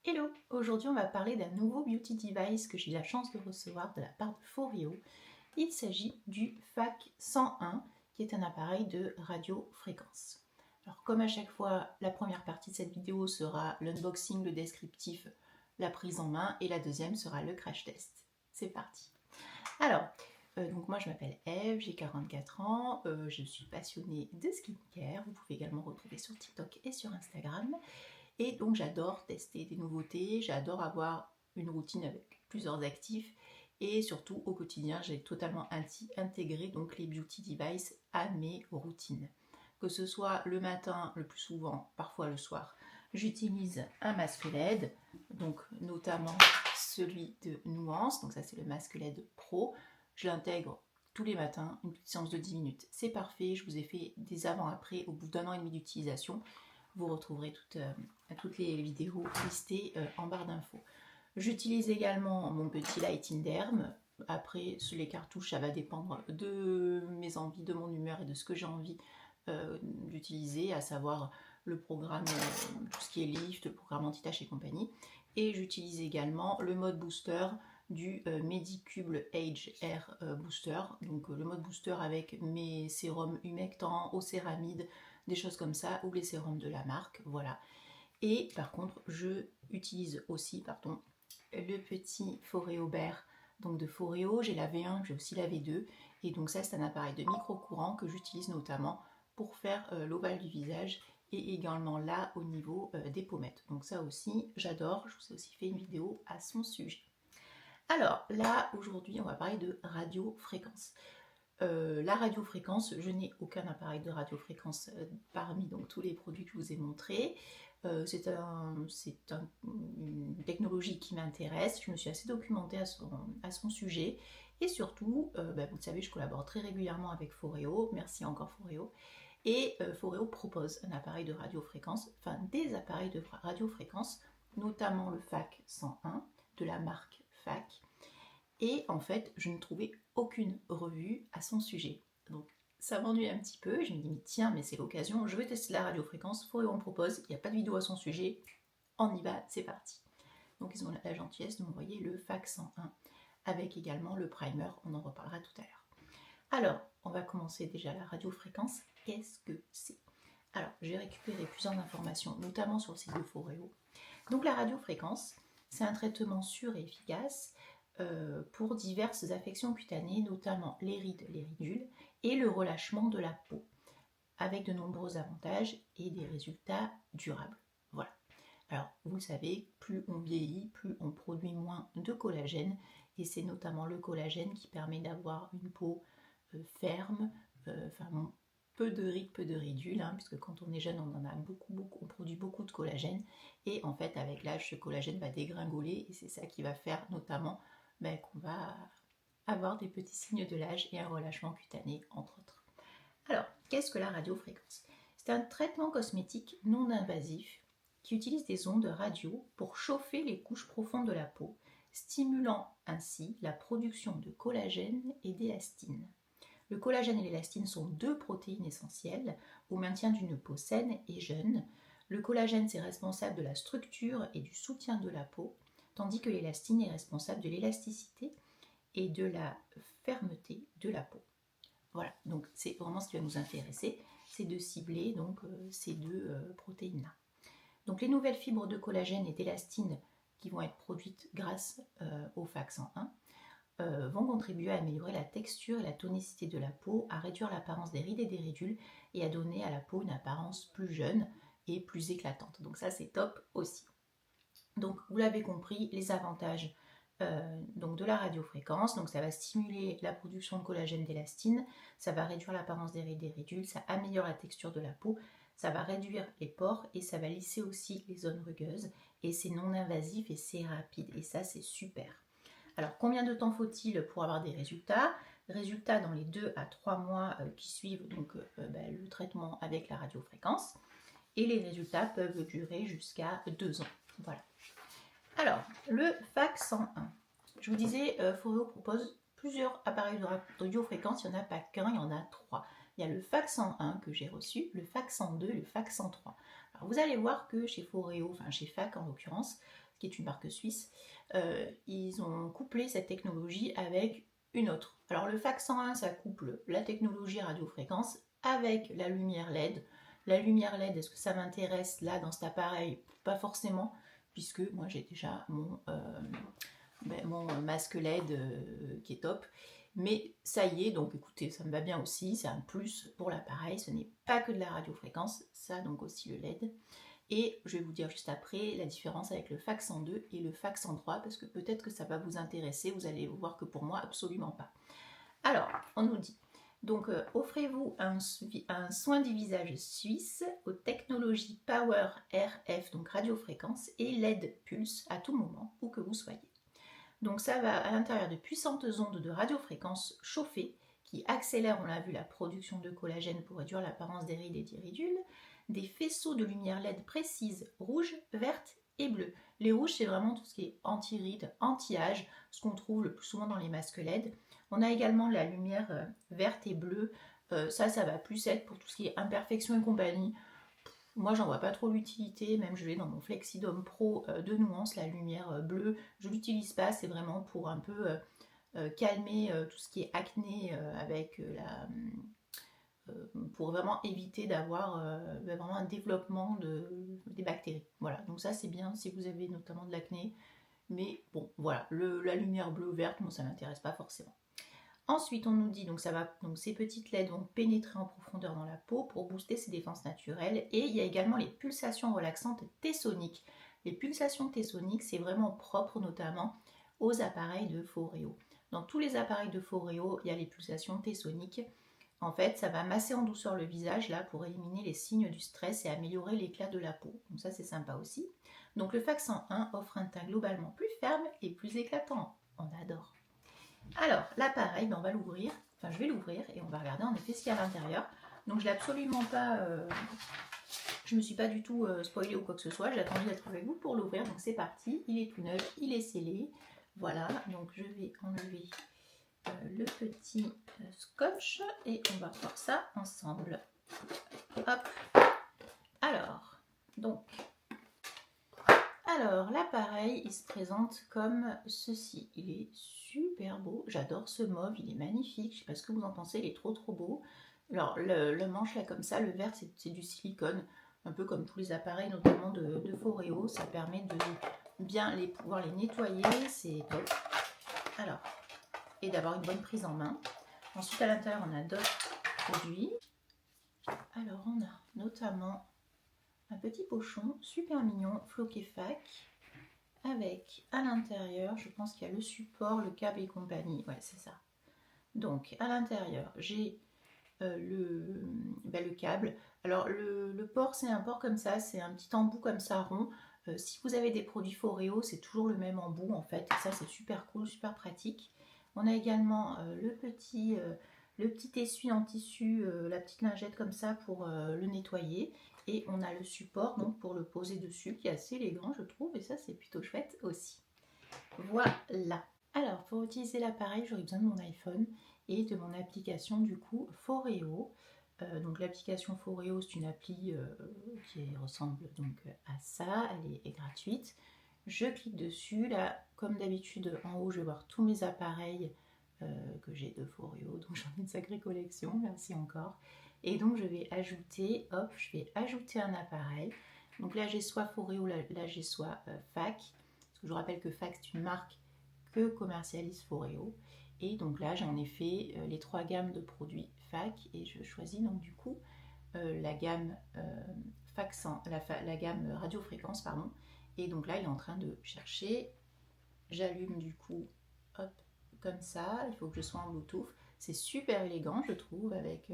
Hello! Aujourd'hui, on va parler d'un nouveau beauty device que j'ai eu la chance de recevoir de la part de Foreo. Il s'agit du FAC 101, qui est un appareil de radiofréquence. Alors, comme à chaque fois, la première partie de cette vidéo sera l'unboxing, le descriptif, la prise en main, et la deuxième sera le crash test. C'est parti! Alors, donc moi je m'appelle Eve, j'ai 44 ans, je suis passionnée de skincare. Vous pouvez également retrouver sur TikTok et sur Instagram. Et donc j'adore tester des nouveautés, j'adore avoir une routine avec plusieurs actifs et surtout au quotidien j'ai totalement intégré donc les beauty devices à mes routines. Que ce soit le matin le plus souvent, parfois le soir, j'utilise un masque LED, donc notamment celui de Nuance, donc ça c'est le masque LED Pro. Je l'intègre tous les matins, une petite séance de 10 minutes, c'est parfait. Je vous ai fait des avant-après au bout d'1 an et demi d'utilisation. Vous retrouverez toutes les vidéos listées en barre d'infos. J'utilise également mon petit Lighting Derm. Après, sur les cartouches, ça va dépendre de mes envies, de mon humeur et de ce que j'ai envie d'utiliser, à savoir le programme, tout ce qui est lift, le programme anti-tache et compagnie. Et j'utilise également le mode booster du Medicube Age Air Booster. Donc le mode booster avec mes sérums humectants, eau céramide, des choses comme ça, ou les sérums de la marque, voilà. Et par contre, je utilise aussi, le petit Foreo Bear, donc de Foreo. J'ai la V1, j'ai aussi la V2, et donc ça c'est un appareil de micro-courant que j'utilise notamment pour faire l'ovale du visage, et également là au niveau des pommettes. Donc ça aussi, j'adore, je vous ai aussi fait une vidéo à son sujet. Alors là, aujourd'hui, on va parler de radiofréquence. La radiofréquence, je n'ai aucun appareil de radiofréquence parmi donc, tous les produits que je vous ai montrés. C'est une technologie qui m'intéresse. Je me suis assez documentée à son sujet. Et surtout, vous le savez, je collabore très régulièrement avec Foreo. Merci encore Foreo. Et Foreo propose un appareil de radiofréquence, enfin des appareils de radiofréquence, notamment le FAC 101 de la marque FAC. Et en fait, je ne trouvais aucune revue à son sujet. Donc ça m'ennuie un petit peu. Je me dis, tiens, mais c'est l'occasion, je vais tester la radiofréquence. Foreo en propose, il n'y a pas de vidéo à son sujet. On y va, c'est parti. Donc ils ont la gentillesse de m'envoyer le FAC 101 avec également le primer. On en reparlera tout à l'heure. Alors, on va commencer déjà la radiofréquence. Qu'est-ce que c'est? Alors, j'ai récupéré plusieurs informations, notamment sur le site de Foreo. Donc la radiofréquence, c'est un traitement sûr et efficace pour diverses affections cutanées, notamment les rides, les ridules et le relâchement de la peau, avec de nombreux avantages et des résultats durables. Voilà. Alors, vous le savez, plus on vieillit, plus on produit moins de collagène, et c'est notamment le collagène qui permet d'avoir une peau ferme, peu de rides, peu de ridules, puisque quand on est jeune, on en a beaucoup, on produit beaucoup de collagène, et en fait, avec l'âge, ce collagène va dégringoler, et c'est ça qui va faire notamment qu'on va avoir des petits signes de l'âge et un relâchement cutané, entre autres. Alors, qu'est-ce que la radiofréquence? C'est un traitement cosmétique non invasif qui utilise des ondes radio pour chauffer les couches profondes de la peau, stimulant ainsi la production de collagène et d'élastine. Le collagène et l'élastine sont deux protéines essentielles au maintien d'une peau saine et jeune. Le collagène, c'est responsable de la structure et du soutien de la peau, tandis que l'élastine est responsable de l'élasticité et de la fermeté de la peau. Voilà, donc c'est vraiment ce qui va nous intéresser, c'est de cibler donc ces deux protéines-là. Donc les nouvelles fibres de collagène et d'élastine qui vont être produites grâce au FAC 101 vont contribuer à améliorer la texture et la tonicité de la peau, à réduire l'apparence des rides et des ridules et à donner à la peau une apparence plus jeune et plus éclatante. Donc ça c'est top aussi. Donc vous l'avez compris, les avantages donc de la radiofréquence, donc ça va stimuler la production de collagène d'élastine, ça va réduire l'apparence des rides et des ridules, ça améliore la texture de la peau, ça va réduire les pores et ça va lisser aussi les zones rugueuses, et c'est non invasif et c'est rapide, et ça c'est super. Alors combien de temps faut-il pour avoir des résultats? Résultats dans les 2 à 3 mois qui suivent donc, le traitement avec la radiofréquence, et les résultats peuvent durer jusqu'à 2 ans. Voilà. Alors, le FAC 101. Je vous disais, Foreo propose plusieurs appareils de radiofréquence, il n'y en a pas qu'un, il y en a 3. Il y a le FAC 101 que j'ai reçu, le FAC 102 et le FAC 103. Alors, vous allez voir que chez Foreo, enfin chez FAC en l'occurrence, ce qui est une marque suisse, ils ont couplé cette technologie avec une autre. Alors le FAC 101, ça couple la technologie radiofréquence avec la lumière LED. La lumière LED, est-ce que ça m'intéresse là dans cet appareil? Pas forcément, puisque moi j'ai déjà mon masque LED qui est top. Mais ça y est, donc écoutez, ça me va bien aussi, c'est un plus pour l'appareil, ce n'est pas que de la radiofréquence, ça donc aussi le LED. Et je vais vous dire juste après la différence avec le FAC 102 et le FAC 103, parce que peut-être que ça va vous intéresser, vous allez voir que pour moi, absolument pas. Alors, on nous dit, donc offrez-vous un soin du visage suisse aux technologies Power RF, donc radiofréquence, et LED Pulse à tout moment, où que vous soyez. Donc ça va à l'intérieur de puissantes ondes de radiofréquence chauffées qui accélèrent, on l'a vu, la production de collagène pour réduire l'apparence des rides et d'iridules, des faisceaux de lumière LED précises, rouge, verte et bleue. Les rouges, c'est vraiment tout ce qui est anti-rides, anti-âge, ce qu'on trouve le plus souvent dans les masques LED. On a également la lumière verte et bleue. Ça va plus être pour tout ce qui est imperfection et compagnie. Moi, j'en vois pas trop l'utilité, même je l'ai dans mon Flexidome Pro de nuance, la lumière bleue, je l'utilise pas, c'est vraiment pour un peu calmer tout ce qui est acné pour vraiment éviter d'avoir vraiment un développement des bactéries. Voilà, donc ça c'est bien si vous avez notamment de l'acné, mais bon, voilà, la lumière bleue-verte, moi ça m'intéresse pas forcément. Ensuite, on nous dit donc ces petites LED vont pénétrer en profondeur dans la peau pour booster ses défenses naturelles. Et il y a également les pulsations relaxantes T-soniques. Les pulsations T-soniques, c'est vraiment propre notamment aux appareils de Foreo. Dans tous les appareils de Foreo, il y a les pulsations T-soniques. En fait, ça va masser en douceur le visage là pour éliminer les signes du stress et améliorer l'éclat de la peau. Donc ça, c'est sympa aussi. Donc le FAC 101 offre un teint globalement plus ferme et plus éclatant. On adore. Alors, l'appareil, on va l'ouvrir, enfin je vais l'ouvrir et on va regarder en effet ce qu'il y a à l'intérieur. Donc je l'ai absolument pas, je me suis pas du tout spoilé ou quoi que ce soit, j'ai attendu d'être avec vous pour l'ouvrir, donc c'est parti, il est tout neuf, il est scellé, voilà, donc je vais enlever le petit scotch et on va voir ça ensemble. Hop, alors l'appareil il se présente comme ceci, il est super beau, j'adore ce mauve, il est magnifique, je sais pas ce que vous en pensez, il est trop beau. Alors le manche là comme ça, le vert c'est du silicone, un peu comme tous les appareils notamment de Foreo, ça permet de bien pouvoir les nettoyer, c'est top. Alors, et d'avoir une bonne prise en main. Ensuite à l'intérieur on a d'autres produits. Alors on a notamment un petit pochon super mignon, floqué fac, avec à l'intérieur, je pense qu'il y a le support, le câble et compagnie, ouais c'est ça. Donc à l'intérieur j'ai le câble. Alors le port c'est un port comme ça, c'est un petit embout comme ça rond. Si vous avez des produits Foreo, c'est toujours le même embout en fait, et ça c'est super cool, super pratique. On a également le petit essuie en tissu, la petite lingette comme ça pour le nettoyer. Et on a le support donc pour le poser dessus qui est assez élégant je trouve, et ça c'est plutôt chouette aussi. Voilà. Alors pour utiliser l'appareil j'aurai besoin de mon iPhone et de mon application du coup Foreo. Donc l'application Foreo c'est une appli qui ressemble donc à ça, elle est gratuite. Je clique dessus, là comme d'habitude en haut je vais voir tous mes appareils que j'ai de Foreo, donc j'en ai une sacrée collection, merci encore. Et donc je vais ajouter, hop, je vais ajouter un appareil. Donc là j'ai soit Foreo, là j'ai soit FAC, parce que je vous rappelle que FAC c'est une marque que commercialise Foreo. Et donc là j'ai en effet les trois gammes de produits FAC, et je choisis donc du coup la gamme FAC 100, la gamme radiofréquence pardon. Et donc là il est en train de chercher, j'allume du coup, hop, comme ça, il faut que je sois en Bluetooth, c'est super élégant je trouve, avec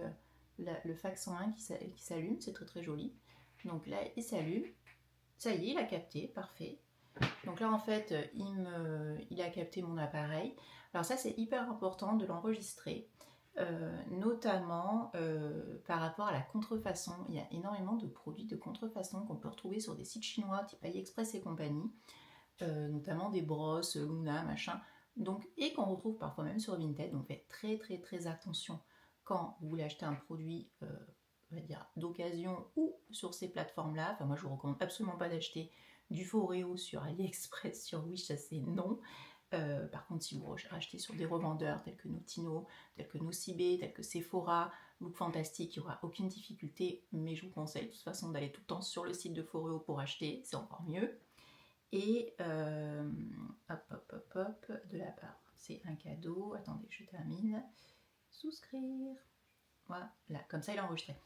le FAC 101 qui s'allume, c'est très joli. Donc là il s'allume, ça y est il a capté, parfait. Donc là en fait il a capté mon appareil. Alors ça c'est hyper important de l'enregistrer, notamment par rapport à la contrefaçon. Il y a énormément de produits de contrefaçon qu'on peut retrouver sur des sites chinois type AliExpress et compagnie, notamment des brosses, Luna, machin, donc, et qu'on retrouve parfois même sur Vinted. Donc faites très attention quand vous voulez acheter un produit on va dire d'occasion ou sur ces plateformes là. Enfin moi je vous recommande absolument pas d'acheter du Foreo sur AliExpress, sur Wish, ça c'est non. Par contre, si vous achetez sur des revendeurs tels que Notino, tels que Nocibé, tels que Sephora, Look Fantastic, il n'y aura aucune difficulté, mais je vous conseille de toute façon d'aller tout le temps sur le site de Foreo pour acheter, c'est encore mieux. Et hop, de la part, c'est un cadeau. Attendez, je termine. Souscrire. Voilà, comme ça il est enregistré.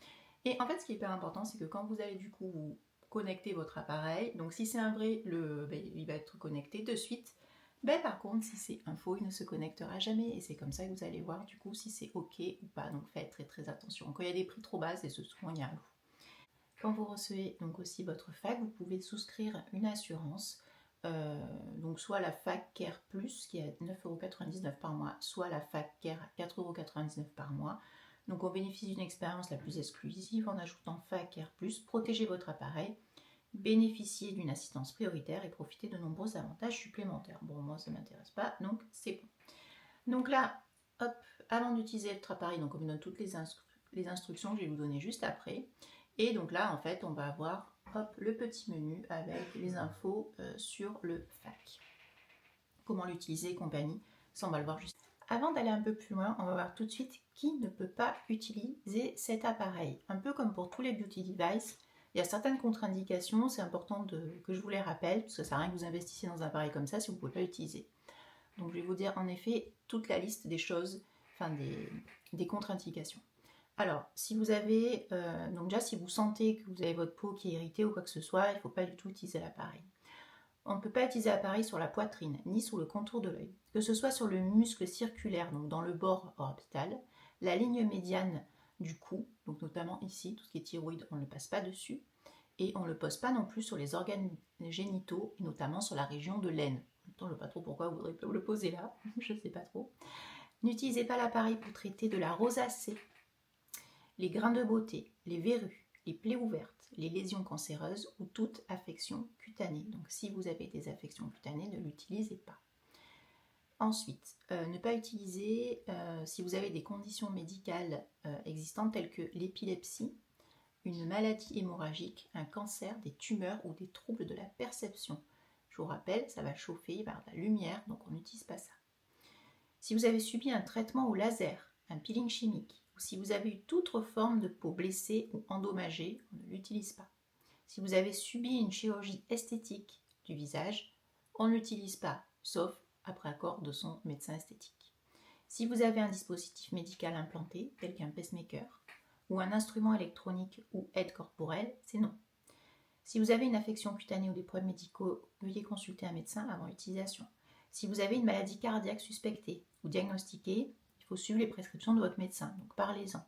Et en fait, ce qui est hyper important, c'est que quand vous allez du coup vous connecter votre appareil, donc si c'est un vrai, il va être connecté de suite. Par contre, si c'est un faux, il ne se connectera jamais. Et c'est comme ça que vous allez voir du coup si c'est OK ou pas. Donc faites très très attention. Quand il y a des prix trop bas, c'est souvent il y a un loup. Quand vous recevez donc aussi votre fac, vous pouvez souscrire une assurance. Donc soit la fac Care Plus qui est à 9,99 € par mois, soit la fac Care à 4,99 € par mois. Donc on bénéficie d'une expérience la plus exclusive en ajoutant fac Care Plus, protégez votre appareil, bénéficiez d'une assistance prioritaire et profitez de nombreux avantages supplémentaires. Bon, moi ça ne m'intéresse pas, donc c'est bon. Donc là, hop, avant d'utiliser votre appareil, donc on vous donne toutes les instructions que je vais vous donner juste après. Et donc là, en fait, on va avoir le petit menu avec les infos sur le fac. Comment l'utiliser et compagnie. Ça, on va le voir juste. Avant d'aller un peu plus loin, on va voir tout de suite qui ne peut pas utiliser cet appareil. Un peu comme pour tous les beauty devices, il y a certaines contre-indications, c'est important que je vous les rappelle, parce que ça sert à rien que vous investissiez dans un appareil comme ça si vous ne pouvez pas l'utiliser. Donc je vais vous dire en effet toute la liste des choses, enfin des contre-indications. Alors, si vous avez, donc déjà si vous sentez que vous avez votre peau qui est irritée ou quoi que ce soit, il ne faut pas du tout utiliser l'appareil. On ne peut pas utiliser l'appareil sur la poitrine, ni sous le contour de l'œil. Que ce soit sur le muscle circulaire, donc dans le bord orbital, la ligne médiane du cou, donc notamment ici, tout ce qui est thyroïde, on ne le passe pas dessus. Et on ne le pose pas non plus sur les organes génitaux, notamment sur la région de l'aine. Je ne sais pas trop pourquoi vous voudrez le poser là, je ne sais pas trop. N'utilisez pas l'appareil pour traiter de la rosacée, les grains de beauté, les verrues, les plaies ouvertes, les lésions cancéreuses ou toute affection cutanée. Donc si vous avez des affections cutanées, ne l'utilisez pas. Ensuite, ne pas utiliser si vous avez des conditions médicales existantes telles que l'épilepsie, une maladie hémorragique, un cancer, des tumeurs ou des troubles de la perception. Je vous rappelle, ça va chauffer, il va y avoir de la lumière, donc on n'utilise pas ça. Si vous avez subi un traitement au laser, un peeling chimique, ou si vous avez eu toute autre forme de peau blessée ou endommagée, on ne l'utilise pas. Si vous avez subi une chirurgie esthétique du visage, on ne l'utilise pas, sauf après accord de son médecin esthétique. Si vous avez un dispositif médical implanté, tel qu'un pacemaker, ou un instrument électronique ou aide corporelle, c'est non. Si vous avez une affection cutanée ou des problèmes médicaux, veuillez consulter un médecin avant l'utilisation. Si vous avez une maladie cardiaque suspectée ou diagnostiquée, il faut suivre les prescriptions de votre médecin, donc parlez-en.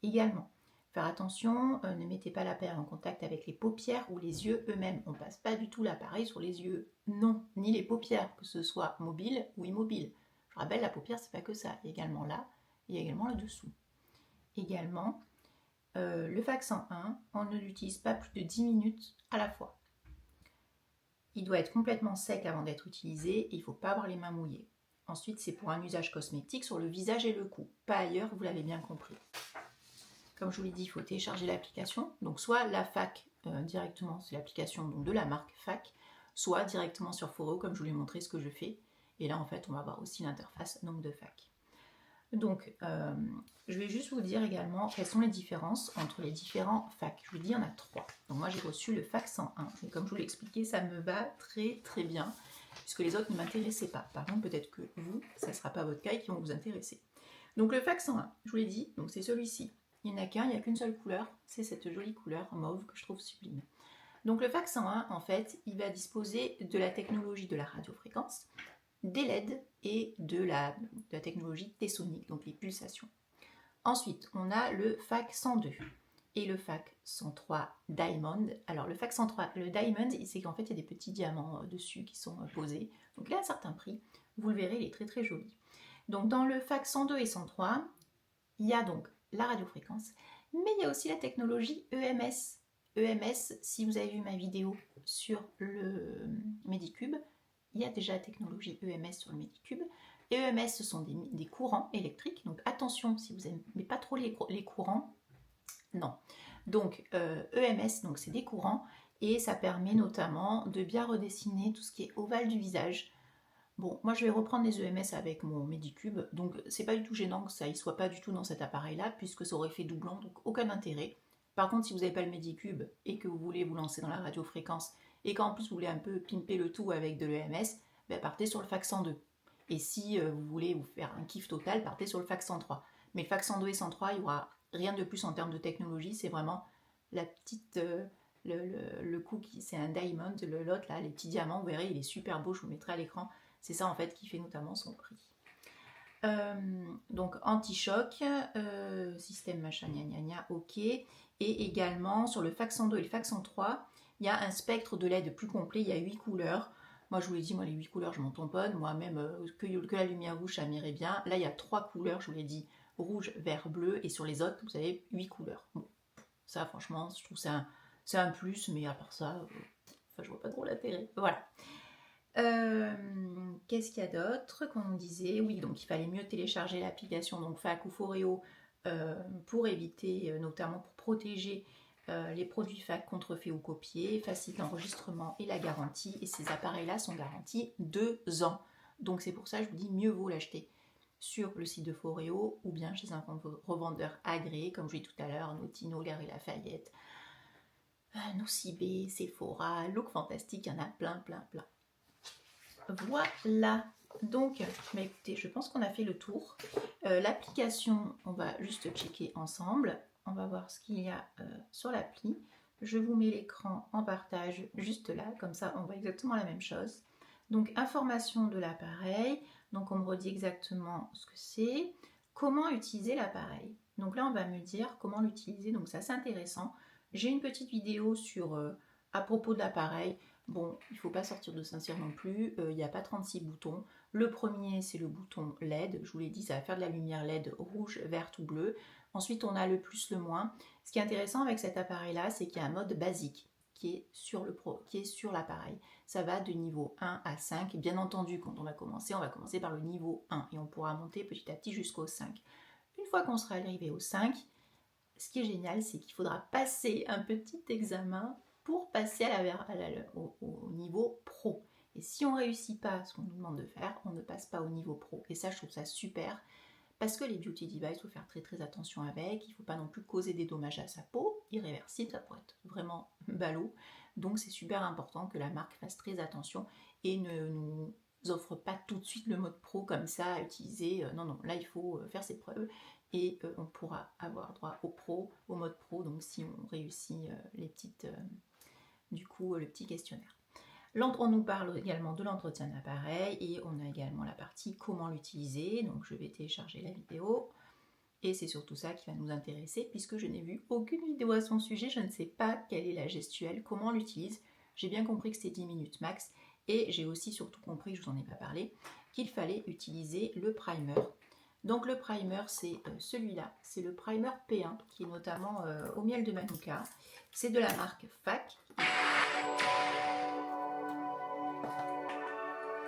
Également, faire attention, ne mettez pas l'appareil en contact avec les paupières ou les yeux eux-mêmes. On ne passe pas du tout l'appareil sur les yeux, non, ni les paupières, que ce soit mobile ou immobile. Je rappelle, la paupière, c'est pas que ça, il y a également là, il y a également le dessous. Également, le fac 101, on ne l'utilise pas plus de 10 minutes à la fois. Il doit être complètement sec avant d'être utilisé et il ne faut pas avoir les mains mouillées. Ensuite, c'est pour un usage cosmétique sur le visage et le cou, pas ailleurs, vous l'avez bien compris. Comme je vous l'ai dit, il faut télécharger l'application, donc soit la fac directement, c'est l'application de la marque fac, soit directement sur Foreo, comme je vous l'ai montré ce que je fais. Et là, en fait, on va voir aussi l'interface de fac. Donc, je vais juste vous dire également quelles sont les différences entre les différents facs. Je vous dis, il y en a 3. Donc moi, j'ai reçu le fac 101. Et comme je vous l'ai expliqué, ça me va très très bien, puisque les autres ne m'intéressaient pas. Par contre, peut-être que vous, ça ne sera pas votre cas et qui vont vous intéresser. Donc le fac 101, je vous l'ai dit, donc c'est celui-ci. Il n'y en a qu'un, il n'y a qu'une seule couleur, c'est cette jolie couleur mauve que je trouve sublime. Donc le fac 101, en fait, il va disposer de la technologie de la radiofréquence, des LED et de la technologie T-sonique, donc les pulsations. Ensuite, on a le fac 102 et le fac 103 Diamond. Alors le fac 103, le Diamond, c'est qu'en fait il y a des petits diamants dessus qui sont posés. Donc il a un certain prix, vous le verrez, il est très très joli. Donc dans le fac 102 et 103, il y a donc la radiofréquence, mais il y a aussi la technologie EMS. EMS, si vous avez vu ma vidéo sur le Medicube, il y a déjà la technologie EMS sur le Medicube. Et EMS, ce sont des courants électriques. Donc attention, si vous n'aimez pas trop les courants, non. Donc EMS, donc c'est des courants et ça permet notamment de bien redessiner tout ce qui est ovale du visage. Bon, moi je vais reprendre les EMS avec mon Medicube, donc c'est pas du tout gênant que ça ne soit pas du tout dans cet appareil-là, puisque ça aurait fait doublon, donc aucun intérêt. Par contre, si vous n'avez pas le Medicube et que vous voulez vous lancer dans la radiofréquence, et qu'en plus vous voulez un peu pimper le tout avec de l'EMS, ben partez sur le FAC 102. Et si vous voulez vous faire un kiff total, partez sur le FAC 103. Mais le FAC 102 et 103, il n'y aura rien de plus en termes de technologie, c'est vraiment la petite... le coup, c'est un diamond, l'autre là, les petits diamants, vous verrez, il est super beau, je vous le mettrai à l'écran. C'est ça en fait qui fait notamment son prix. Donc anti-choc, système machin gna gna gna, ok. Et également sur le FAC 102 et le FAC 103, il y a un spectre de LED plus complet, il y a 8 couleurs. Moi je vous l'ai dit, moi les 8 couleurs je m'en tamponne, moi-même que la lumière rouge ça m'irait bien. Là il y a 3 couleurs, je vous l'ai dit, rouge, vert, bleu, et sur les autres vous avez 8 couleurs. Bon, ça franchement je trouve c'est un plus, mais à part ça, je vois pas trop l'intérêt. Voilà. Qu'est-ce qu'il y a d'autre qu'on nous disait? Oui, donc il fallait mieux télécharger l'application donc FAC ou Foreo pour éviter, notamment pour protéger les produits FAC contrefaits ou copiés, facilite l'enregistrement et la garantie. Et ces appareils-là sont garantis 2 ans. Donc c'est pour ça que je vous dis mieux vaut l'acheter sur le site de Foreo ou bien chez un revendeur agréé, comme je l'ai dit tout à l'heure, Notino, Galeries Lafayette, Nocibé, Sephora, Look Fantastique, il y en a plein. Voilà, donc bah écoutez, je pense qu'on a fait le tour. L'application, on va juste checker ensemble. On va voir ce qu'il y a sur l'appli. Je vous mets l'écran en partage juste là, comme ça on voit exactement la même chose. Donc information de l'appareil, donc on me redit exactement ce que c'est. Comment utiliser l'appareil? Donc là on va me dire comment l'utiliser, donc ça c'est intéressant. J'ai une petite vidéo sur à propos de l'appareil. Bon, il ne faut pas sortir de Saint-Cyr non plus, il n'y a pas 36 boutons. Le premier, c'est le bouton LED. Je vous l'ai dit, ça va faire de la lumière LED rouge, verte ou bleue. Ensuite, on a le plus, le moins. Ce qui est intéressant avec cet appareil-là, c'est qu'il y a un mode basique qui est sur l'appareil. Ça va de niveau 1 à 5. Bien entendu, quand on va commencer par le niveau 1 et on pourra monter petit à petit jusqu'au 5. Une fois qu'on sera arrivé au 5, ce qui est génial, c'est qu'il faudra passer un petit examen pour passer au niveau pro. Et si on ne réussit pas ce qu'on nous demande de faire, on ne passe pas au niveau pro. Et ça, je trouve ça super, parce que les beauty devices, il faut faire très attention avec, il ne faut pas non plus causer des dommages à sa peau, irréversible, ça pourrait être vraiment ballot. Donc c'est super important que la marque fasse très attention et ne nous offre pas tout de suite le mode pro comme ça à utiliser. Non, là il faut faire ses preuves et on pourra avoir droit au mode pro, donc si on réussit les petites... le petit questionnaire. On nous parle également de l'entretien de l'appareil et on a également la partie comment l'utiliser. Donc je vais télécharger la vidéo et c'est surtout ça qui va nous intéresser puisque je n'ai vu aucune vidéo à son sujet. Je ne sais pas quelle est la gestuelle, comment on l'utilise. J'ai bien compris que c'était 10 minutes max et j'ai aussi surtout compris, je vous en ai pas parlé, qu'il fallait utiliser le primer. Donc le primer c'est celui-là, c'est le primer P1 qui est notamment au miel de Manuka. C'est de la marque FAC.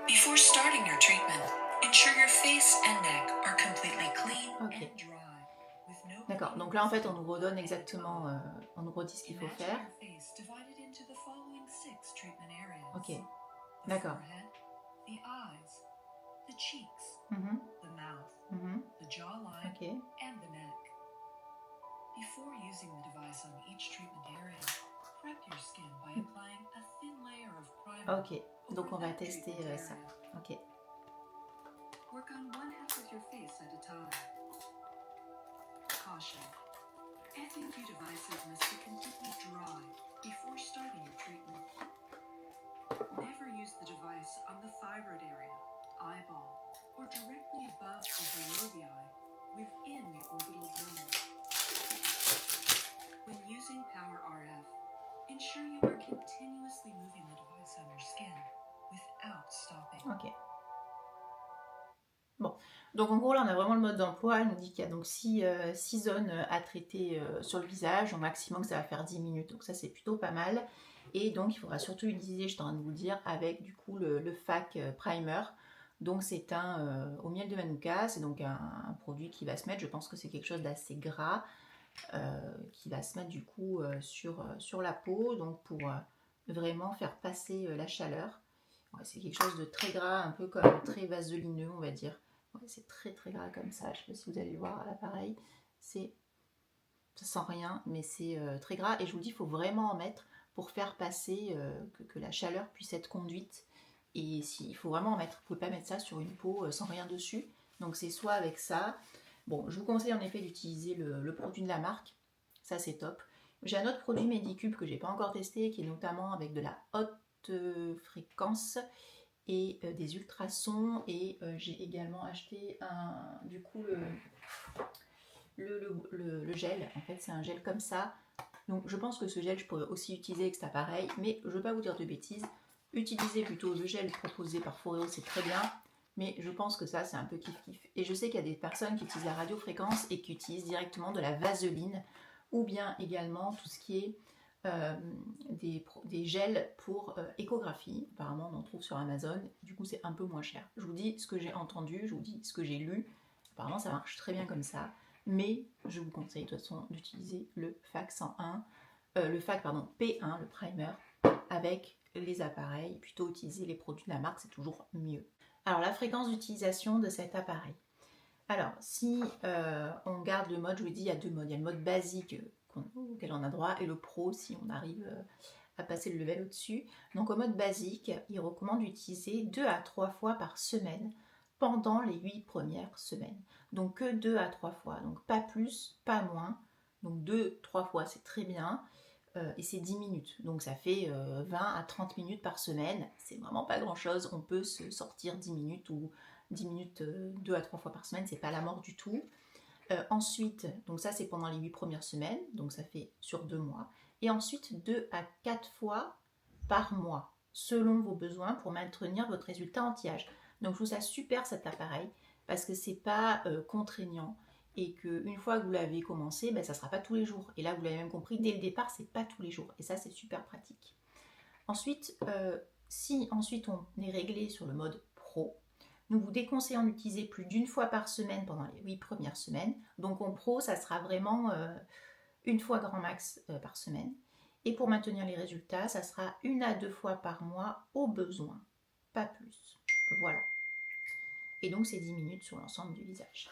Before starting your treatment, ensure your face and neck are completely clean and dry. D'accord, donc là en fait on nous redonne exactement, on nous redit ce qu'il faut faire. Ok, d'accord. Ok. Before using the device on each treatment area, prep your skin by applying a thin layer of primer. Ok, donc on va tester ça. Ok. Work on one half of your face at a time. Caution. FAQ devices must be completely dry before starting your treatment. Never use the device on the thyroid area, eyeball, or directly above or below the eye, within the orbital zone. When using Power RF, ensure you are continuously moving the device on your skin without stopping. Ok. Bon, donc en gros là on a vraiment le mode d'emploi. Elle nous dit qu'il y a donc 6 zones à traiter sur le visage. Au maximum ça va faire 10 minutes, donc ça c'est plutôt pas mal. Et donc il faudra surtout utiliser, je suis en train de vous le dire, avec du coup le FAC Primer. Donc c'est un au miel de Manuka, c'est donc un produit qui va se mettre, je pense que c'est quelque chose d'assez gras, qui va se mettre du coup sur la peau, donc pour vraiment faire passer la chaleur. Ouais, c'est quelque chose de très gras, un peu comme très vaselineux, on va dire. Ouais, c'est très très gras comme ça. Je ne sais pas si vous allez le voir à l'appareil. Ça sent rien, mais c'est très gras. Et je vous dis, il faut vraiment en mettre pour faire passer, que la chaleur puisse être conduite. Et il faut vraiment en mettre. Vous ne pouvez pas mettre ça sur une peau sans rien dessus. Donc c'est soit avec ça. Bon, je vous conseille en effet d'utiliser le produit de la marque. Ça c'est top. J'ai un autre produit Medicube que j'ai pas encore testé, qui est notamment avec de la haute fréquence et des ultrasons. Et j'ai également acheté du coup le gel. En fait, c'est un gel comme ça. Donc je pense que ce gel, je pourrais aussi utiliser avec cet appareil, mais je ne veux pas vous dire de bêtises. Utilisez plutôt le gel proposé par Foreo, c'est très bien. Mais je pense que ça, c'est un peu kiff-kiff. Et je sais qu'il y a des personnes qui utilisent la radiofréquence et qui utilisent directement de la vaseline, ou bien également tout ce qui est des gels pour échographie. Apparemment, on en trouve sur Amazon. Du coup, c'est un peu moins cher. Je vous dis ce que j'ai entendu, je vous dis ce que j'ai lu. Apparemment, ça marche très bien comme ça. Mais je vous conseille de toute façon d'utiliser le FAC 101, P1, le primer, avec les appareils. Plutôt utiliser les produits de la marque, c'est toujours mieux. Alors, la fréquence d'utilisation de cet appareil. Alors, si on garde le mode, je vous dis, il y a deux modes. Il y a le mode basique auquel on a droit et le pro si on arrive à passer le level au-dessus. Donc, au mode basique, il recommande d'utiliser 2 à 3 fois par semaine pendant les 8 premières semaines. Donc, que 2 à 3 fois. Donc, pas plus, pas moins. Donc, 2-3 fois, c'est très bien. Et c'est 10 minutes. Donc ça fait 20 à 30 minutes par semaine. C'est vraiment pas grand chose. On peut se sortir 10 minutes ou 10 minutes 2 à 3 fois par semaine. C'est pas la mort du tout. Ensuite, donc ça c'est pendant les 8 premières semaines. Donc ça fait sur 2 mois. Et ensuite 2 à 4 fois par mois. Selon vos besoins pour maintenir votre résultat anti-âge. Donc je trouve ça super cet appareil. Parce que c'est pas contraignant. Et qu'une fois que vous l'avez commencé, ça ne sera pas tous les jours. Et là, vous l'avez même compris, dès le départ, c'est pas tous les jours. Et ça, c'est super pratique. Ensuite, si ensuite on est réglé sur le mode pro, nous vous déconseillons d'utiliser plus d'une fois par semaine pendant les 8 premières semaines. Donc en pro, ça sera vraiment une fois grand max par semaine. Et pour maintenir les résultats, ça sera 1 à 2 fois par mois au besoin. Pas plus. Voilà. Et donc, c'est 10 minutes sur l'ensemble du visage.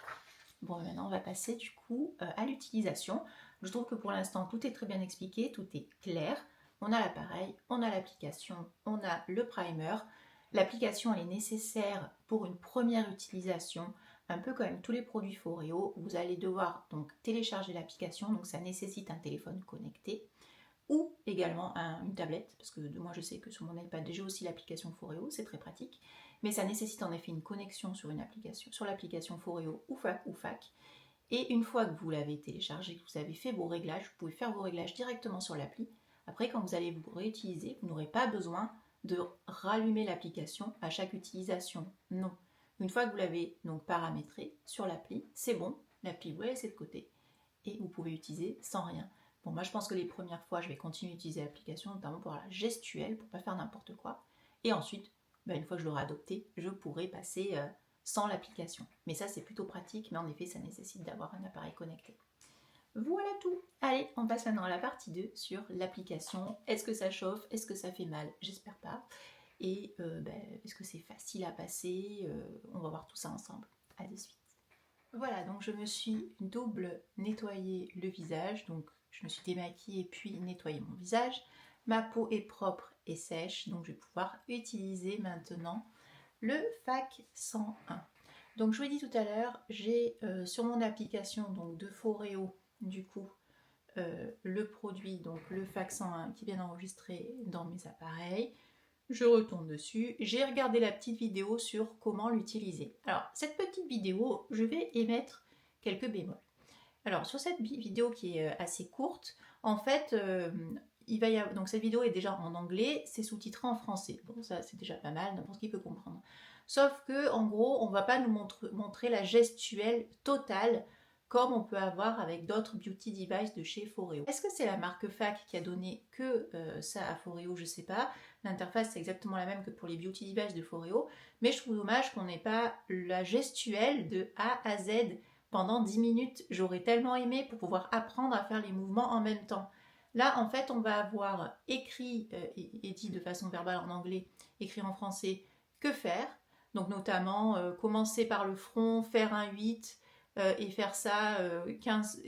Bon, maintenant, on va passer du coup à l'utilisation. Je trouve que pour l'instant, tout est très bien expliqué, tout est clair. On a l'appareil, on a l'application, on a le primer. L'application, elle est nécessaire pour une première utilisation, un peu comme tous les produits Foreo. Vous allez devoir donc télécharger l'application, donc ça nécessite un téléphone connecté ou également une tablette, parce que moi je sais que sur mon iPad j'ai aussi l'application Foreo, c'est très pratique, mais ça nécessite en effet une connexion sur l'application Foreo ou FAC. Et une fois que vous l'avez téléchargé, que vous avez fait vos réglages, vous pouvez faire vos réglages directement sur l'appli. Après, quand vous allez vous réutiliser, vous n'aurez pas besoin de rallumer l'application à chaque utilisation. Non. Une fois que vous l'avez donc paramétré sur l'appli, c'est bon, l'appli vous la laissez de côté et vous pouvez utiliser sans rien. Bon, moi je pense que les premières fois, je vais continuer à utiliser l'application, notamment pour la gestuelle, pour ne pas faire n'importe quoi. Et ensuite, une fois que je l'aurai adopté, je pourrai passer sans l'application. Mais ça, c'est plutôt pratique, mais en effet, ça nécessite d'avoir un appareil connecté. Voilà tout. Allez, on passe maintenant à la partie 2 sur l'application. Est-ce que ça chauffe? Est-ce que ça fait mal? J'espère pas. Et est-ce que c'est facile à passer? On va voir tout ça ensemble. À de suite. Voilà, donc je me suis double nettoyé le visage. Donc je me suis démaquillée puis nettoyé mon visage. Ma peau est propre et sèche, donc je vais pouvoir utiliser maintenant le FAC 101. Donc je vous l'ai dit tout à l'heure, j'ai sur mon application donc de Foreo du coup le produit, donc le FAC 101 qui vient d'enregistrer dans mes appareils. Je retourne dessus, j'ai regardé la petite vidéo sur comment l'utiliser. Alors cette petite vidéo, je vais émettre quelques bémols. Alors sur cette vidéo qui est assez courte, en fait, donc cette vidéo est déjà en anglais, c'est sous-titré en français. Bon, ça c'est déjà pas mal, n'importe qui peut comprendre. Sauf que en gros, on ne va pas nous montrer la gestuelle totale comme on peut avoir avec d'autres beauty devices de chez Foreo. Est-ce que c'est la marque FAC qui a donné que ça à Foreo? Je ne sais pas. L'interface c'est exactement la même que pour les beauty devices de Foreo, mais je trouve dommage qu'on n'ait pas la gestuelle de A à Z pendant 10 minutes. J'aurais tellement aimé pour pouvoir apprendre à faire les mouvements en même temps. Là, en fait, on va avoir écrit et dit de façon verbale en anglais, écrit en français, que faire. Donc notamment, commencer par le front, faire un 8 et faire ça 15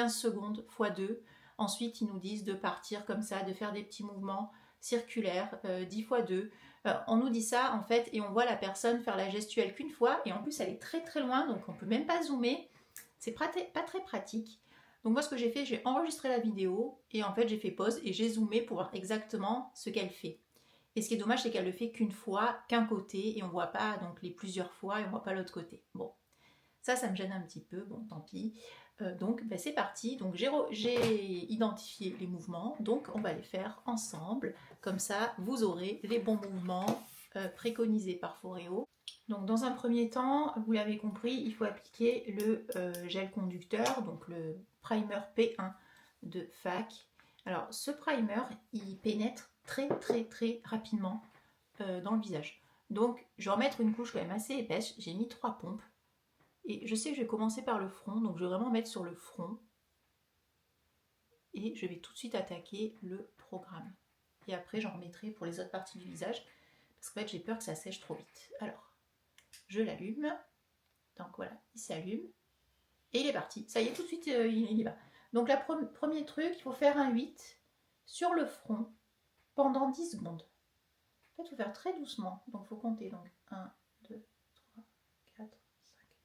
secondes x 2. Ensuite, ils nous disent de partir comme ça, de faire des petits mouvements circulaires 10 x 2. On nous dit ça en fait et on voit la personne faire la gestuelle qu'une fois et en plus elle est très très loin donc on peut même pas zoomer. C'est pas très pratique. Donc moi ce que j'ai fait, j'ai enregistré la vidéo et en fait j'ai fait pause et j'ai zoomé pour voir exactement ce qu'elle fait. Et ce qui est dommage c'est qu'elle le fait qu'une fois, qu'un côté et on voit pas donc les plusieurs fois et on voit pas l'autre côté. Bon, ça me gêne un petit peu, bon tant pis. Donc ben, c'est parti, donc j'ai identifié les mouvements, donc on va les faire ensemble, comme ça vous aurez les bons mouvements préconisés par Foreo. Donc dans un premier temps, vous l'avez compris, il faut appliquer le gel conducteur, donc le primer P1 de FAC. Alors ce primer, il pénètre très rapidement dans le visage. Donc je vais remettre une couche quand même assez épaisse, j'ai mis 3 pompes. Et je sais que je vais commencer par le front, donc je vais vraiment mettre sur le front. Et je vais tout de suite attaquer le programme. Et après j'en remettrai pour les autres parties du visage, parce qu'en fait j'ai peur que ça sèche trop vite. Alors, je l'allume. Donc voilà, il s'allume. Et il est parti. Ça y est, tout de suite, il y va. Donc le premier truc, il faut faire un 8 sur le front pendant 10 secondes. En fait, il faut faire très doucement. Donc il faut compter. Donc 1, 2, 3, 4, 5,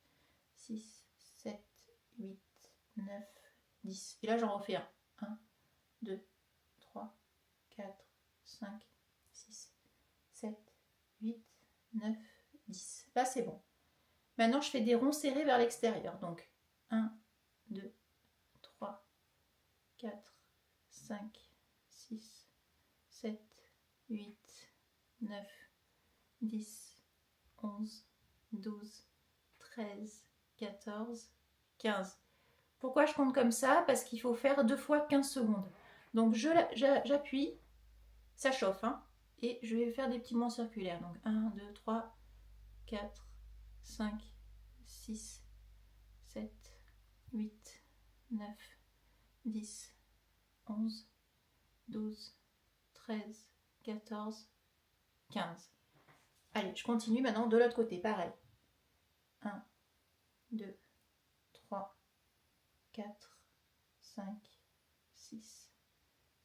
6, 7, 8, 9, 10. Et là, j'en refais un. 1, 2, 3, 4, 5, 6, 7, 8, 9, 10. Là, c'est bon. Maintenant, je fais des ronds serrés vers l'extérieur. Donc, 1, 2, 3, 4, 5, 6, 7, 8, 9, 10, 11, 12, 13, 14, 15. Pourquoi je compte comme ça? Parce qu'il faut faire 2 fois 15 secondes. Donc, j'appuie, ça chauffe, hein, et je vais faire des petits mouvements circulaires. Donc, 1, 2, 3, 4, 5, 6, 7, 8, 9, 10, 11, 12, 13, 14, 15. Allez, je continue maintenant de l'autre côté, pareil. 1, 2, 3, 4, 5, 6,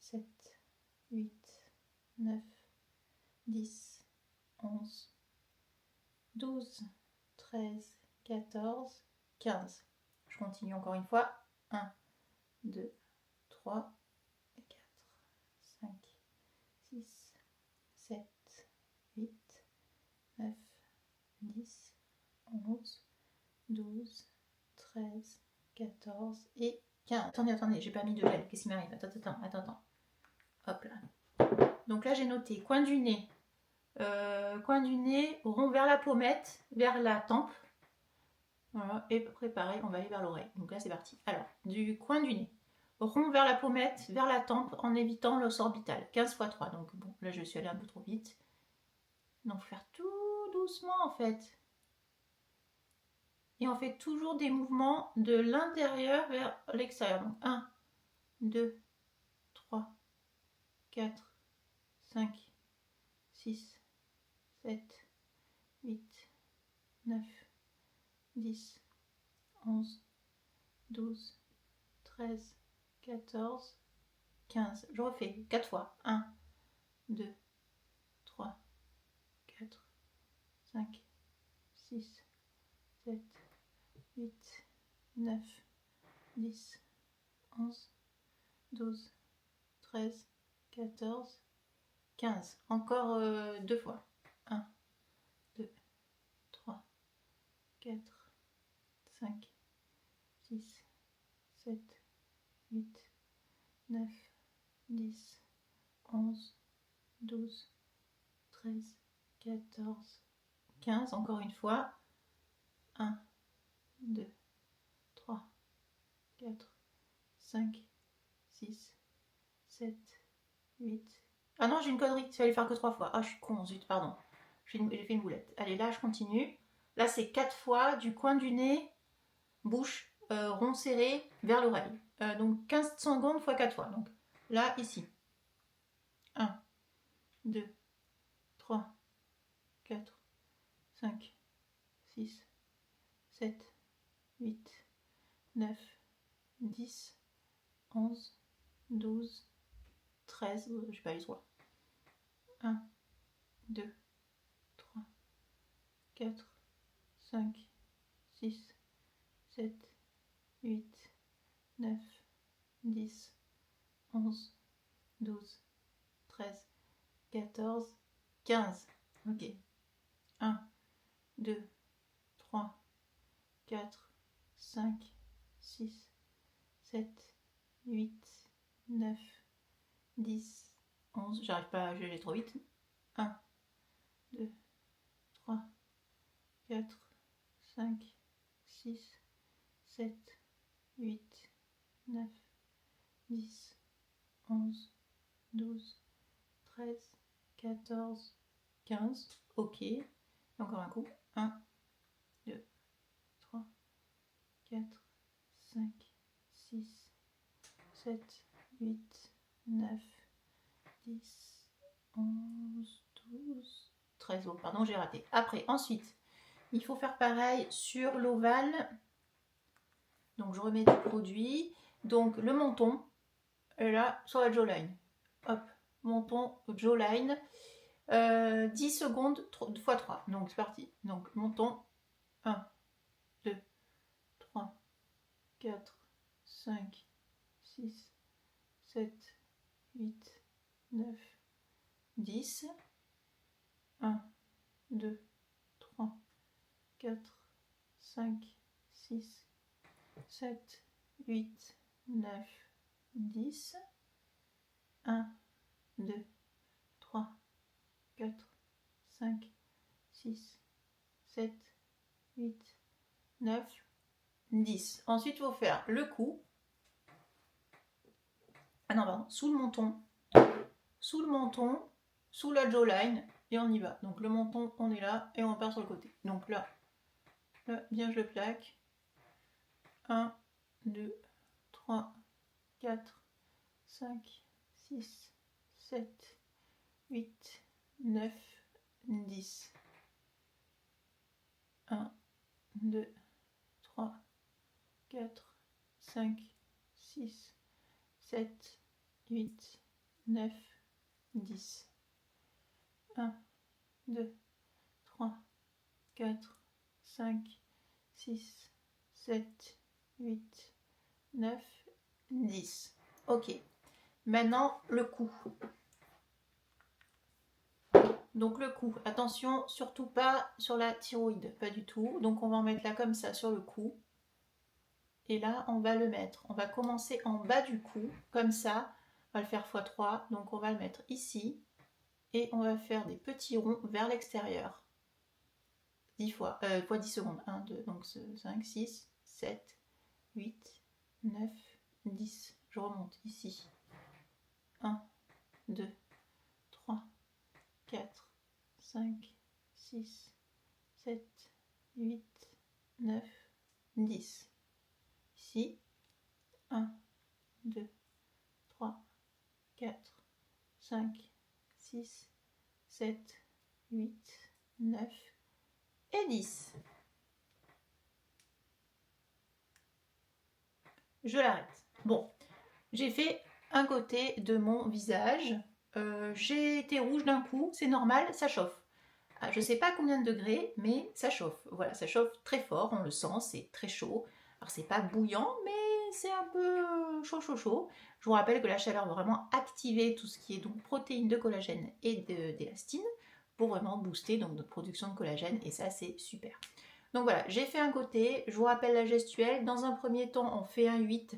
7, 8, 9, 10, 11, 12, 13, 14, 15. Je continue encore une fois. 1, 2, 3, 4, 5, 6, 7, 8, 9, 10, 11, 12, 13, 14 et 15. Attendez, j'ai pas mis de gel. Qu'est-ce qui m'arrive? Attends. Hop là. Donc là, j'ai noté coin du nez, rond vers la pommette, vers la tempe. Voilà, et après pareil, on va aller vers l'oreille. Donc là, c'est parti. Alors, du coin du nez, rond vers la pommette, vers la tempe, en évitant l'os orbital. 15 x 3. Donc bon, là, je suis allée un peu trop vite. Donc, il faut faire tout doucement, en fait. Et on fait toujours des mouvements de l'intérieur vers l'extérieur. Donc 1, 2, 3, 4, 5, 6, 7, 8, 9, 10, 11, 12, 13, 14, 15. Je refais 4 fois. 1, 2, 3, 4, 5, 6, 7, 8, 9, 10, 11, 12, 13, 14, 15. Encore 2 fois. 1, 2, 3, 4, 5, 6, 7, 8, 9, 10, 11, 12, 13, 14, 15. Encore une fois. 1, 2, 3, 4, 5, 6, 7, 8. Ah non, j'ai une connerie, il fallait faire que 3 fois. Ah, je suis con, zut, pardon. J'ai fait une boulette. Allez, là, je continue. Là, c'est 4 fois du coin du nez, bouche, rond serré vers l'oreille. Donc 15 secondes x 4 fois. Donc là, ici. 1, 2, 3, 4, 5, 6, 7, 8, 9, 10, 11, 12, 13, je ne vais pas aller trop loin. 1, 2, 3, 4, 5, 6, 7, 8, 9, 10, 11, 12, 13, 14, 15. Ok. 1, 2, 3, 4, 5, 6, 7, 8, 9, 10, 11. J'arrive pas à gérer trop vite. 1, 2, 3, 4, 5, 6, 7, 8, 9, 10, 11, 12, 13, 14, 15. Ok. Encore un coup. 1, 2, 3, 4, 5, 6, 7, 8, 9, 10, 11, 12, 13. Oh, pardon, j'ai raté. Après, ensuite, il faut faire pareil sur l'ovale. Donc, je remets du produit. Donc, le menton, est là, sur la jawline. Hop, menton, jawline. 10 secondes x 3. Donc, c'est parti. Donc, menton. 1, 2, 3, 4, 5, 6, 7, 8, 9, 10. 1, 2, 3, 4, 5, 6, 7, 8, 9, 10. 1, 2, 3, 4, 5, 6, 7, 8, 9, 10. Ensuite, il faut faire le cou. Ah non, pardon, sous le menton, sous la jawline, et on y va. Donc le menton, on est là, et on part sur le côté. Donc là, bien je le plaque. 1, 2, 3, 4, 5, 6, 7, 8, 9, 10. 1, 2, 3, 4, 5, 6, 7, 8, 9, 10. 1, 2, 3, 4, 5, 6, 7, 8, 9, 10. Ok. Maintenant, le cou. Donc le cou, attention, surtout pas sur la thyroïde, pas du tout. Donc on va en mettre là comme ça sur le cou. Et là, on va le mettre. On va commencer en bas du cou, comme ça. On va le faire x3. Donc on va le mettre ici. Et on va faire des petits ronds vers l'extérieur. 10 fois, fois 10 secondes. 1, 2, donc 5, 6, 7, 8, 9, 10. Je remonte ici. 1, 2, 3, 4, 5, 6, 7, 8, 9, 10. Ici. 1, 2, 3, 4, 5, 6, 7, 8, 9 et 10. Je l'arrête. Bon, j'ai fait un côté de mon visage. J'ai été rouge d'un coup, c'est normal, ça chauffe. Je ne sais pas combien de degrés, mais ça chauffe. Voilà, ça chauffe très fort, on le sent, c'est très chaud. Alors c'est pas bouillant, mais c'est un peu chaud. Je vous rappelle que la chaleur va vraiment activer tout ce qui est donc protéines de collagène et d'élastine pour vraiment booster donc notre production de collagène, et ça c'est super. Donc voilà, j'ai fait un côté, je vous rappelle la gestuelle. Dans un premier temps, on fait un 8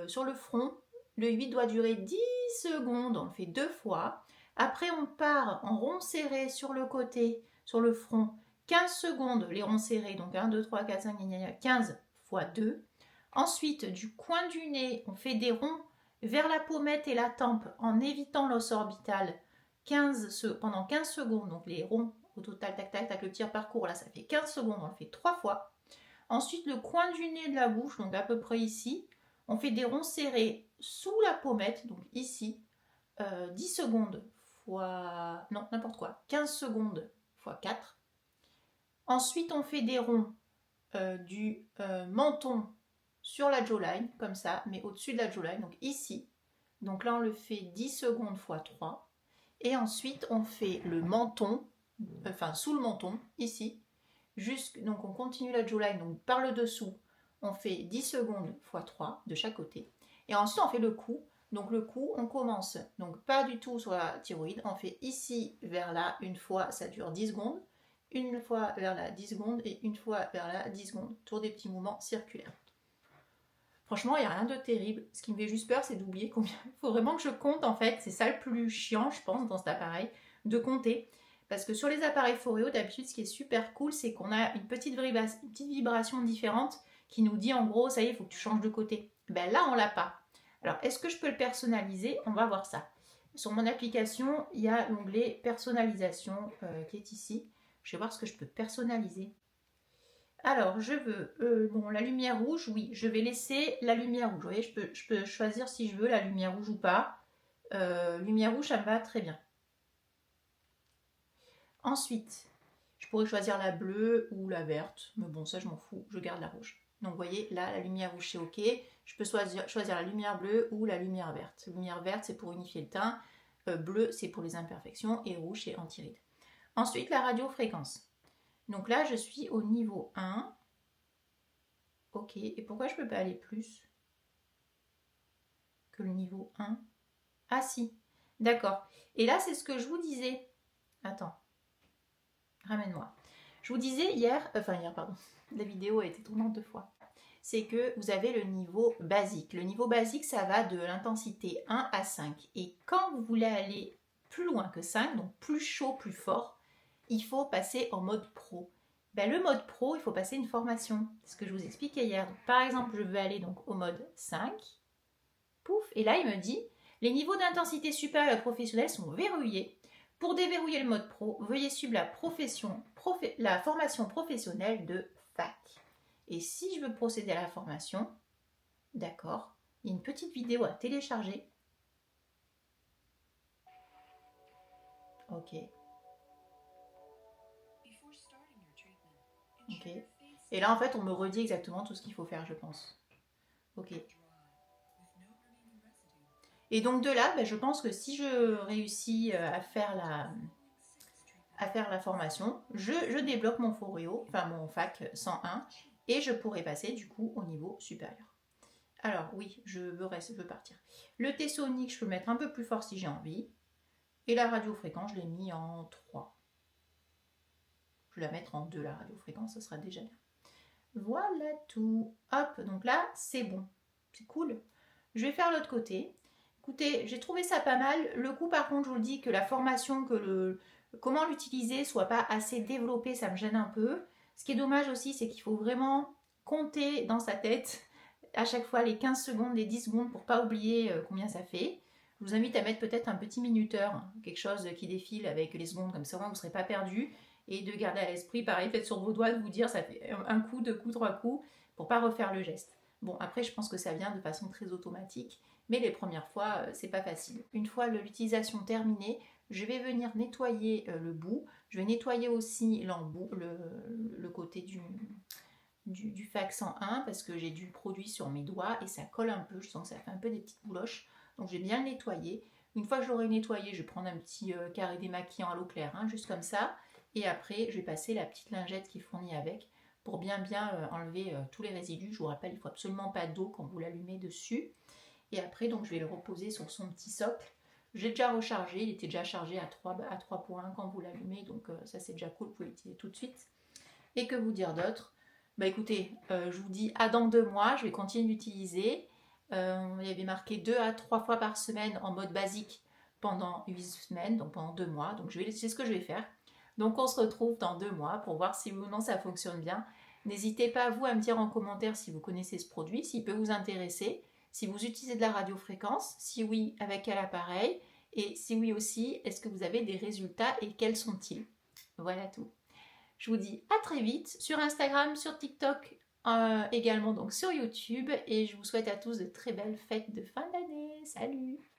sur le front. Le 8 doit durer 10 secondes, on le fait 2 fois. Après, on part en rond serré sur le côté, sur le front, 15 secondes, les ronds serrés, donc 1, 2, 3, 4, 5, 15 fois 2. Ensuite, du coin du nez, on fait des ronds vers la pommette et la tempe en évitant l'os orbital pendant 15 secondes. Donc les ronds au total, tac, tac, tac, le petit parcours, là, ça fait 15 secondes, on le fait 3 fois. Ensuite, le coin du nez de la bouche, donc à peu près ici, on fait des ronds serrés sous la pommette, donc ici, 10 secondes fois... non, n'importe quoi, 15 secondes fois 4. Ensuite, on fait des ronds du menton sur la jawline, comme ça, mais au-dessus de la jawline, donc ici. Donc là, on le fait 10 secondes fois 3. Et ensuite, on fait le menton, enfin sous le menton, ici. Donc on continue la jawline, donc par le dessous, on fait 10 secondes fois 3 de chaque côté. Et ensuite, on fait le cou. Donc le cou, on commence, donc pas du tout sur la thyroïde, on fait ici vers là, une fois, ça dure 10 secondes, une fois vers là 10 secondes et une fois vers là 10 secondes, autour des petits mouvements circulaires. Franchement, il n'y a rien de terrible. Ce qui me fait juste peur, c'est d'oublier combien. Il faut vraiment que je compte, en fait. C'est ça le plus chiant, je pense, dans cet appareil, de compter. Parce que sur les appareils Foreo, d'habitude, ce qui est super cool, c'est qu'on a une petite vibration différente qui nous dit, en gros, ça y est, il faut que tu changes de côté. Ben là, on l'a pas. Alors, est-ce que je peux le personnaliser? On va voir ça. Sur mon application, il y a l'onglet personnalisation qui est ici. Je vais voir ce que je peux personnaliser. Alors, je veux la lumière rouge, oui, je vais laisser la lumière rouge. Vous voyez, je peux choisir si je veux la lumière rouge ou pas. Lumière rouge, ça me va très bien. Ensuite, je pourrais choisir la bleue ou la verte, mais bon, ça je m'en fous, je garde la rouge. Donc, vous voyez, là, la lumière rouge, c'est OK. Je peux choisir la lumière bleue ou la lumière verte. La lumière verte, c'est pour unifier le teint. Bleu, c'est pour les imperfections. Et rouge, c'est anti-rides. Ensuite, la radiofréquence. Donc là, je suis au niveau 1. Ok, et pourquoi je ne peux pas aller plus que le niveau 1? Ah si, d'accord. Et là, c'est ce que je vous disais. Attends, ramène-moi. Je vous disais hier, pardon, la vidéo a été tournée 2 fois. C'est que vous avez le niveau basique. Le niveau basique, ça va de l'intensité 1 à 5. Et quand vous voulez aller plus loin que 5, donc plus chaud, plus fort, il faut passer en mode pro. Ben, le mode pro, il faut passer une formation. C'est ce que je vous expliquais hier. Donc, par exemple, je veux aller donc au mode 5. Pouf, et là, il me dit, les niveaux d'intensité supérieure et professionnelle sont verrouillés. Pour déverrouiller le mode pro, veuillez suivre la formation professionnelle de fac. Et si je veux procéder à la formation, d'accord, il y a une petite vidéo à télécharger. Ok. Ok. Et là, en fait, on me redit exactement tout ce qu'il faut faire, je pense. Ok. Et donc de là, je pense que si je réussis à faire la formation, je débloque mon Foreo, enfin mon fac 101, et je pourrai passer du coup au niveau supérieur. Alors oui, je veux partir. Le T-sonique, je peux le mettre un peu plus fort si j'ai envie. Et la radiofréquence, je l'ai mis en 3. Je vais la mettre en 2, la radiofréquence, ça sera déjà bien. Voilà tout. Hop, donc là, c'est bon. C'est cool. Je vais faire l'autre côté. Écoutez, j'ai trouvé ça pas mal. Le coup, par contre, je vous le dis que la formation, comment l'utiliser soit pas assez développée, ça me gêne un peu. Ce qui est dommage aussi, c'est qu'il faut vraiment compter dans sa tête à chaque fois les 15 secondes, les 10 secondes pour pas oublier combien ça fait. Je vous invite à mettre peut-être un petit minuteur, quelque chose qui défile avec les secondes, comme ça vous ne serez pas perdu. Et de garder à l'esprit, pareil, faites sur vos doigts, de vous dire ça fait un coup, 2 coups, 3 coups, pour pas refaire le geste. Bon, après, je pense que ça vient de façon très automatique, mais les premières fois, c'est pas facile. Une fois l'utilisation terminée, je vais venir nettoyer le bout. Je vais nettoyer aussi l'embout, le côté du fac 101 parce que j'ai du produit sur mes doigts et ça colle un peu. Je sens que ça fait un peu des petites bouloches. Donc, je vais bien le nettoyer. Une fois que je l'aurai nettoyé, je vais prendre un petit carré démaquillant à l'eau claire, juste comme ça. Et après, je vais passer la petite lingette qui est fournie avec pour bien enlever tous les résidus. Je vous rappelle, il ne faut absolument pas d'eau quand vous l'allumez dessus. Et après, donc, je vais le reposer sur son petit socle. J'ai déjà rechargé, il était déjà chargé à 3,1 quand vous l'allumez. Donc ça, c'est déjà cool, vous pouvez l'utiliser tout de suite. Et que vous dire d'autre? Écoutez, je vous dis à dans 2 mois, je vais continuer d'utiliser. Il y avait marqué 2 à 3 fois par semaine en mode basique pendant 8 semaines, donc pendant 2 mois. Donc c'est ce que je vais faire. Donc on se retrouve dans 2 mois pour voir si oui ou non ça fonctionne bien. N'hésitez pas vous à me dire en commentaire si vous connaissez ce produit, s'il peut vous intéresser, si vous utilisez de la radiofréquence, si oui, avec quel appareil, et si oui aussi, est-ce que vous avez des résultats et quels sont-ils? Voilà tout. Je vous dis à très vite sur Instagram, sur TikTok, également donc sur YouTube et je vous souhaite à tous de très belles fêtes de fin d'année. Salut!